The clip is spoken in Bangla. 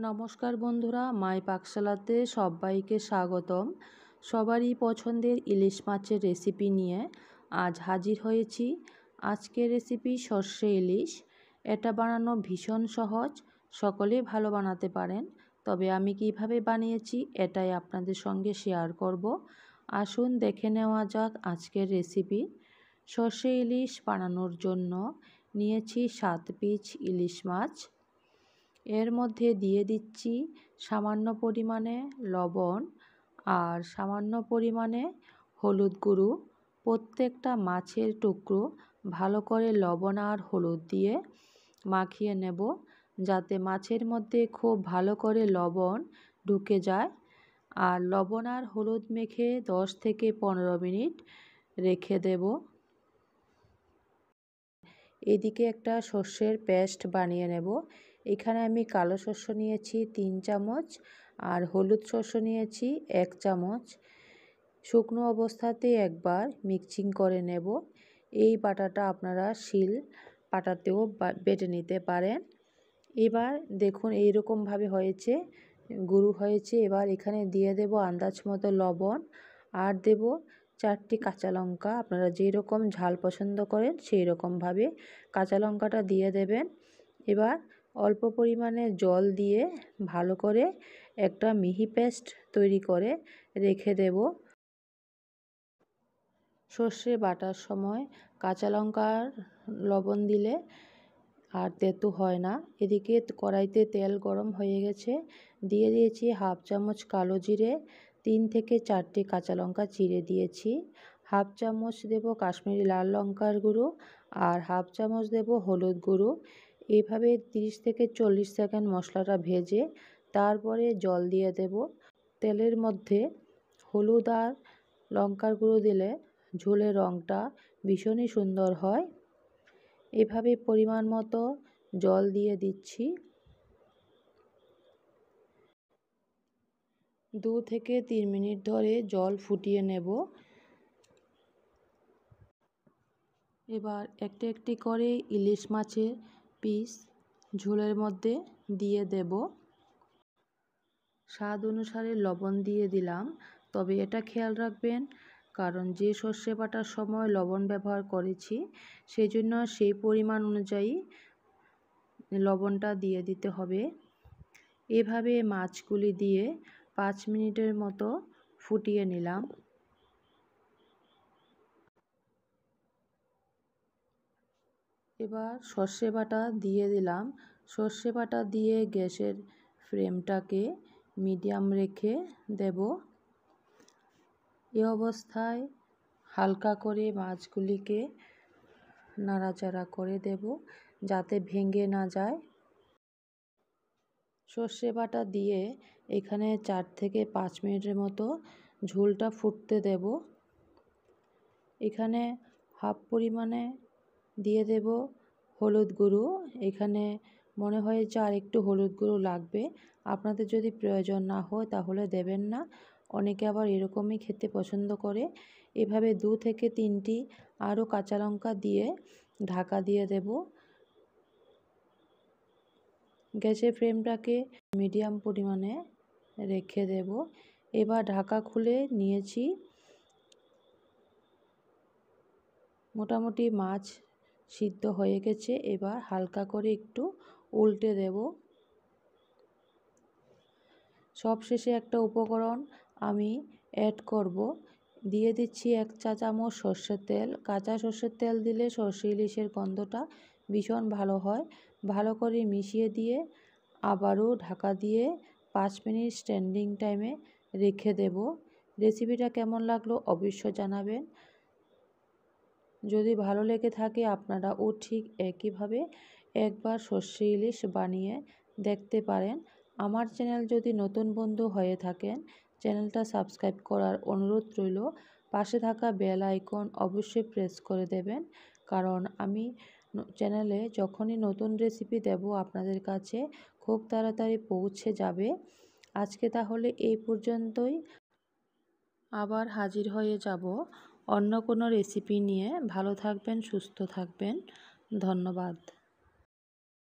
নমস্কার বন্ধুরা, মাই পাকশালাতে সবাইকে স্বাগতম। সবারই পছন্দের ইলিশ মাছের রেসিপি নিয়ে আজ হাজির হয়েছি। আজকের রেসিপি সর্ষে ইলিশ। এটা বানানো ভীষণ সহজ, সকলেই ভালো বানাতে পারেন। তবে আমি কিভাবে বানিয়েছি এটাই আপনাদের সঙ্গে শেয়ার করব। আসুন দেখে নেওয়া যাক আজকের রেসিপি। সর্ষে ইলিশ বানানোর জন্য নিয়েছি 7 পিস ইলিশ মাছ। এর মধ্যে দিয়ে দিচ্ছি সামান্য পরিমাণে লবণ আর সামান্য পরিমাণে হলুদ গুঁড়ো। প্রত্যেকটা মাছের টুকরো ভালো করে লবণ আর হলুদ দিয়ে মাখিয়ে নেব, যাতে মাছের মধ্যে খুব ভালো করে লবণ ঢুকে যায়। আর লবণ আর হলুদ মেখে 10 থেকে 15 মিনিট রেখে দেব। এদিকে একটা সর্ষের পেস্ট বানিয়ে নেব। এখানে আমি কালো সর্ষ নিয়েছি 3 চামচ আর হলুদ সর্ষ নিয়েছি 1 চামচ। শুকনো অবস্থাতে একবার মিক্সিং করে নেব। এই বাটাটা আপনারা শিল পাটাতেও বেটে নিতে পারেন। এবার দেখুন এইরকমভাবে হয়েছে, গুঁড়ো হয়েছে। এবার এখানে দিয়ে দেব আন্দাজ মতো লবণ আর দেব 4টি কাঁচা লঙ্কা। আপনারা যেই রকম ঝাল পছন্দ করেন সেই রকমভাবে কাঁচা লঙ্কাটা দিয়ে দেবেন। এবার অল্প পরিমাণে জল দিয়ে ভালো করে একটা মিহি পেস্ট তৈরি করে রেখে দেব। সর্ষে বাটার সময় কাঁচা লঙ্কার লবণ দিলে আর তেতো হয় না। এদিকে কড়াইতে তেল গরম হয়ে গেছে, দিয়ে দিয়েছি 1/2 চামচ কালো জিরে, 3 থেকে 4টি কাঁচা লঙ্কা চিড়ে দিয়েছি। 1/2 চামচ দেব কাশ্মীরি লাল লঙ্কার গুঁড়ো আর 1/2 চামচ দেব হলুদ গুঁড়ো। এইভাবে 30 থেকে 40 সেকেন্ড মশলাটা ভেজে তারপরে জল দিয়ে দেব। তেলের মধ্যে হলুদ আর লঙ্কার গুঁড়ো দিলে ঝোলের রঙটা ভীষণই সুন্দর হয়। এভাবে পরিমাণ মতো জল দিয়ে দিচ্ছি। 2 থেকে 3 মিনিট ধরে জল ফুটিয়ে নেব। এবার একটি একটি করে ইলিশ মাছের পিস ঝোলের মধ্যে দিয়ে দেব। স্বাদ অনুসারে লবণ দিয়ে দিলাম, তবে এটা খেয়াল রাখবেন কারণ যে সর্ষে বাটার সময় লবণ ব্যবহার করেছি সেই জন্য সেই পরিমাণ অনুযায়ী লবণটা দিয়ে দিতে হবে। এভাবে মাছগুলি দিয়ে 5 মিনিটের মতো ফুটিয়ে নিলাম। এবার সর্ষে বাটা দিয়ে দিলাম। সর্ষে বাটা দিয়ে গ্যাসের ফ্লেমটাকে মিডিয়াম রেখে দেব। এই অবস্থায় হালকা করে মাছগুলিকে নাড়াচাড়া করে দেব যাতে ভেঙে না যায়। সর্ষে বাটা দিয়ে এখানে 4 থেকে 5 মিনিটের মতো ঝোলটা ফুটতে দেব। এখানে হাফ পরিমাণে দিয়ে দেব হলুদ গুঁড়ো। এখানে মনে হয় যে আর একটু হলুদ গুঁড়ো লাগবে, আপনাদের যদি প্রয়োজন না হয় তাহলে দেবেন না। অনেকে আবার এরকমই খেতে পছন্দ করে। এভাবে 2 থেকে 3টি আরও কাঁচা লঙ্কা দিয়ে ঢাকা দিয়ে দেব। গ্যাসের ফ্লেমটাকে মিডিয়াম পরিমাণে রেখে দেব। এবার ঢাকা খুলে নিয়েছি। মোটামুটি মাছ সিদ্ধ হয়ে গেছে। এবার হালকা করে একটু উল্টে দেব। সবশেষে একটা উপকরণ আমি অ্যাড করব। দিয়ে দিচ্ছি 1 চা চামচ সর্ষের তেল। কাঁচা সর্ষের তেল দিলে সর্ষে ইলিশের গন্ধটা ভীষণ ভালো হয়। ভালো করে মিশিয়ে দিয়ে আবারও ঢাকা দিয়ে 5 মিনিট স্ট্যান্ডিং টাইমে রেখে দেব। রেসিপিটা কেমন লাগলো অবশ্যই জানাবেন। যদি ভালো লেগে থাকে আপনারাও ঠিক একইভাবে একবার সর্ষে ইলিশ বানিয়ে দেখতে পারেন। আমার চ্যানেল যদি নতুন বন্ধু হয়ে থাকেন চ্যানেলটা সাবস্ক্রাইব করার অনুরোধ রইল। পাশে থাকা বেল আইকন অবশ্যই প্রেস করে দেবেন, কারণ আমি চ্যানেলে যখনই নতুন রেসিপি দেব আপনাদের কাছে খুব তাড়াতাড়ি পৌঁছে যাবে। আজকে তাহলে এই পর্যন্তই। আবার হাজির হয়ে যাব অন্য কোনো রেসিপি নিয়ে। ভালো থাকবেন, সুস্থ থাকবেন। ধন্যবাদ।